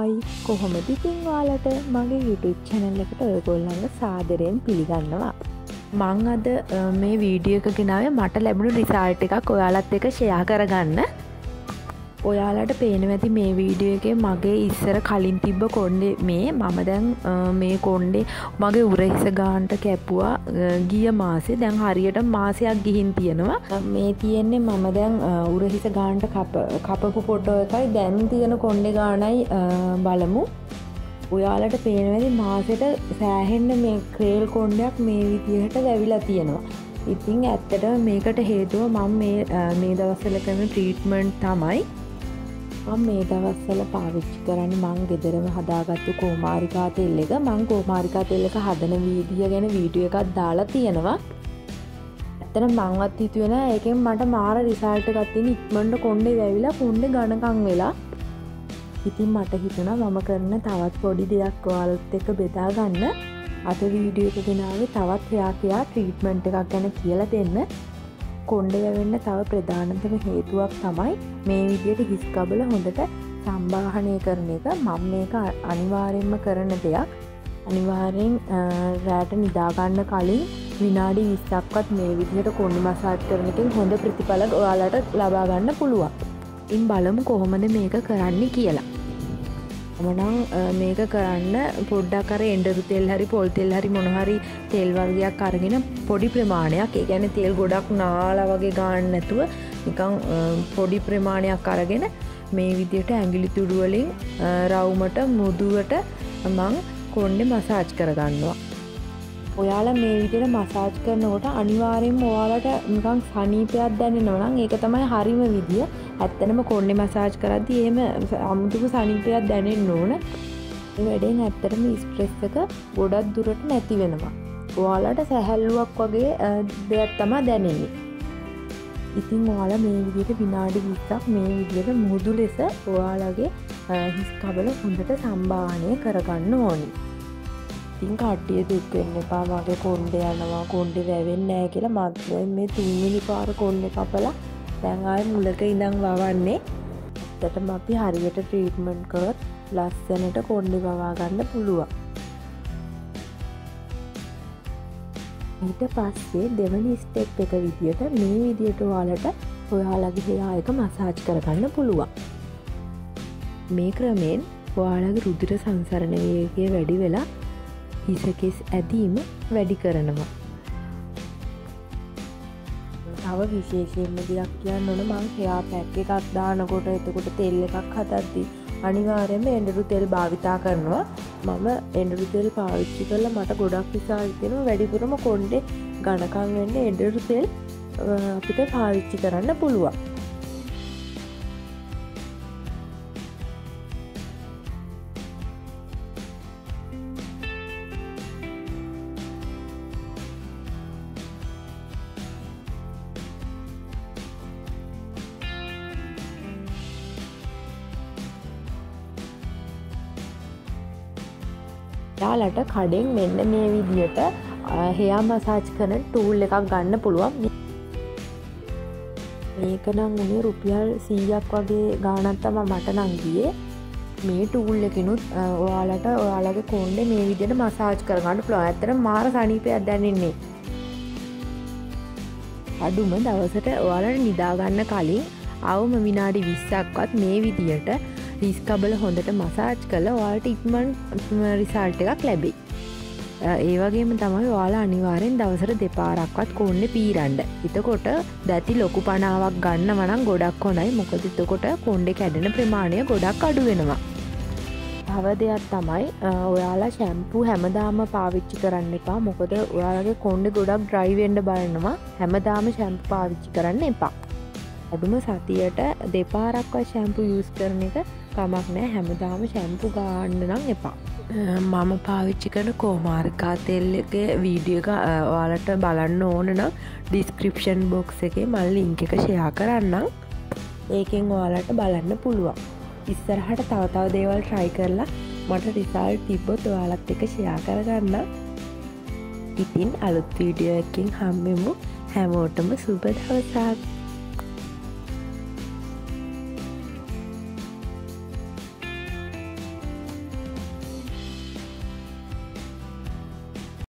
Hi කොහොමද ඉතින් ඔයාලට මගේ YouTube channel එකට ඔයගොල්ලන්ව සාදරයෙන් පිළිගන්නවා. මං අද මේ වීඩියෝ එක ගෙනාවේ මට ලැබුණු රිසල්ට් එකක් ඔයාලත් එක්ක ෂෙයා කරගන්න. ඔයාලට පේනවා ඇති මේ වීඩියෝ එකේ මගේ ඉස්සර කලින් තිබ්බ කොණ්ඩේ මේ මම දැන් මේ කොණ්ඩේ මගේ උරහිස ගානට කැපුවා ගිය මාසේ. දැන් හරියට මාසයක් ගිහින් තියෙනවා. මේ තියෙන්නේ මම දැන් උරහිස ගානට කපපු ෆොටෝ එකයි දැන් තියෙන කොණ්ඩේ ගානයි බලමු. ඔයාලට පේනවා ඇති මාසෙට සෑහෙන්න මේ ක්‍රේල් කොණ්ඩයක් මේ විදිහට වැවිලා තියෙනවා. ඉතින් ඇත්තටම මේකට හේතුව මම මේ දවස්වල කරන ට්‍රීට්මන්ට් තමයි. මම මේ දවස්වල පාවිච්චි කරන්නේ මං ගෙදරම හදාගත්තු කෝමාරිකා තෙල් එක. මං කෝමාරිකා තෙල් එක හදන විදිය ගැන වීඩියෝ එකක් දාලා තියෙනවා. ඇත්තටම මංවත් හිතුවේ නෑ ඒකෙන් මට මාර රිසල්ට් එකක් තියෙන ඉක්මනට කොණ්ඩේ වැවිලා කොණ්ඩේ ඝනකම් වෙලා. ඉතින් මට හිතුණා මම කරන තවත් පොඩි දෙයක් ඔයාලත් එක්ක බෙදා ගන්න. අද වීඩියෝ එක ගෙනාවේ තවත් එයා ට්‍රීට්මන්ට් එකක් ගැන කියලා දෙන්න. කොණ්ඩේ වැවෙන්න තව ප්‍රධානතම හේතුවක් තමයි මේ විදියට හිස් කබල හොඳට සම්බාහනය කරන එක. මම මේක අනිවාර්යෙන්ම කරන දෙයක්. අනිවාර්යෙන් රැට නිදා ගන්න කලින් විනාඩි 20ක්වත් මේ විදියට කොණ්ඩේ මසාජ් කරන එකෙන් හොඳ ප්‍රතිඵල ඔයාලට ලබා ගන්න පුළුවන්. ඉතින් බලමු කොහොමද මේක කරන්නේ කියලා. මනම් මේක කරන්න පොඩ්ඩක් අර එඬරු තෙල් හරි පොල් තෙල් හරි මොන හරි තෙල් වර්ගයක් අරගෙන පොඩි ප්‍රමාණයක්, ඒ කියන්නේ තෙල් ගොඩක් නාලා වගේ ගන්න නැතුව නිකන් පොඩි ප්‍රමාණයක් අරගෙන මේ විදියට ඇඟිලි තුඩු වලින් රවුමට මුදුවට මම කොණ්ඩේ මසාජ් කරගන්නවා. ඔයාලා මේ විදියට මසාජ් කරනකොට අනිවාර්යෙන්ම ඔයාලට නිකන් සනීපයක් දැනෙනවා නම් ඒක තමයි හරිම විදිය. ඇත්තටම කොණ්ඩේ මසාජ් කරද්දී එහෙම අමුතුම සනීපයක් දැනෙන්න ඕන. මේ වැඩෙන් ඇත්තටම ස්ට්‍රෙස් එක ගොඩක් දුරට නැති වෙනවා. ඔයාලට සැහැල්ලුවක් වගේ දෙයක් තමයි දැනෙන්නේ. ඉතින් ඔයාලා මේ විදියට විනාඩි 20ක් මේ විදියට මුහුදු ලෙස ඔයාලගේ හිස් කබල හොඳට සම්බාහනය කරගන්න ඕනේ. ඉතින් කට්ටිය දුක් වෙන්න එපා මගේ කොණ්ඩේ යනවා කොණ්ඩේ වැවෙන්නේ නැහැ කියලා. මම මේ තුන්වෙනි පාර කොණ්ඩේ කපලා දැන් ආයේ මුලක ඉඳන් වවන්නේ. ඇත්තටම අපි හරියට ට්‍රීට්මන්ට් කරොත් ලස්සනට කොණ්ඩේ වවා ගන්න පුළුවන්. ඊට පස්සේ දෙවෙනි ස්ටෙප් එක විදියට මේ විදියට ඔයාලගේ hair එක මසාජ් කරගන්න පුළුවන්. මේ ක්‍රමෙන් ඔයාලගේ රුධිර සංසරණ වේගය වැඩි වෙලා හිසකෙස් ඇදීම වැඩි කරනවා. තව විශේෂයෙන්ම දෙයක් කියන්න ඕන මං hair pack එකක් දානකොට එතකොට තෙල් එකක් හදද්දී අනිවාර්යයෙන්ම එඬරු තෙල් භාවිතා කරනවා. මම එඬරු තෙල් පාවිච්චි කරලා මට ගොඩක් විශ්වාස තියෙනවා වැඩිපුරම කොණ්ඩේ ඝනකම් වෙන්න එඬරු තෙල් අපිට පාවිච්චි කරන්න පුළුවන්. යාලට කඩෙන් මෙන්න මේ විදියට hair massage කරන ටූල් එකක් ගන්න පුළුවන්. මේක නම් උනේ රුපියල් 100ක් වගේ ගාණක් තමයි මට නම් ගියේ. මේ ටූල් එකකිනුත් ඔයාලට ඔයාලගේ කොණ්ඩේ මේ විදියට මසාජ් කරගන්න පුළුවන්. ඇත්තටම මාර සනීපයක් දැනෙන්නේ. අඩුම දවසට ඔයාලට නිදා ගන්න කලින් අවම විනාඩි 20ක්වත් මේ විදියට හිස් කබල හොඳට මසාජ් කළා ඔයාලට ඉක්මන් රිසල්ට් එකක් ලැබෙයි. ඒ වගේම තමයි ඔයාලා අනිවාර්යෙන් දවසට දෙපාරක්වත් කොණ්ඩේ පීරන්න. එතකොට දැති ලොකු පණාවක් ගන්නවා නම් ගොඩක් හොඳයි. මොකද එතකොට කොණ්ඩේ කැඩෙන ප්‍රමාණය ගොඩක් අඩු වෙනවා. තව දෙයක් තමයි ඔයාලා ෂැම්පූ හැමදාම පාවිච්චි කරන්න එපා. මොකද ඔයාලගේ කොණ්ඩේ ගොඩක් ඩ්‍රයි වෙන්න බලනවා. හැමදාම ෂැම්පූ පාවිච්චි කරන්න එපා. අඩුම සතියට දෙපාරක්වත් ෂැම්පූ යූස් කරන එක කමක් නෑ. හැමදාම ෂැම්පූ ගන්න නම් එපා. මම පාවිච්චි කරන කෝමාරිකා තෙල් එකේ වීඩියෝ එක ඔයාලට බලන්න ඕන නම් ඩිස්ක්‍රිප්ෂන් බොක්ස් එකේ මම ලින්ක් එක ෂෙයා කරන්නම්. ඒකෙන් ඔයාලට බලන්න පුළුවන්. ඉස්සරහට තව දේවල් try කරලා මට රිසල්ට් තිබ්බොත් ඔයාලත් එක්ක ෂෙයා කරගන්න. ඉතින් අලුත් වීඩියෝ එකකින් හම්බෙමු. හැමෝටම සුබ දවසක්.